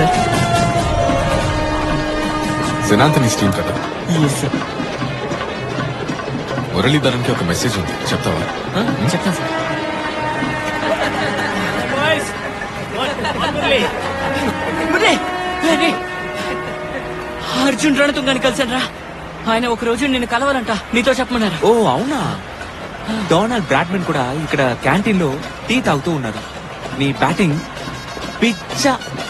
Sir. సినాంతని steam కదా. Yes sir. మురళీధరన్కి ఒక మెసేజ్ ఉంది, చెప్తావా? చెప్తాను సార్. అర్జున్ రణతుంగాని కలిసాను రా. ఆయన ఒక రోజు నిన్ను కలవాలంట, నీతో చెప్పమన్నారు. ఓ అవునా? డొనాల్డ్ బ్రాడ్మన్ కూడా ఇక్కడ క్యాంటీన్ లో టీ తాగుతూ ఉన్నారు. నీ బ్యాటింగ్ పిచ్చ.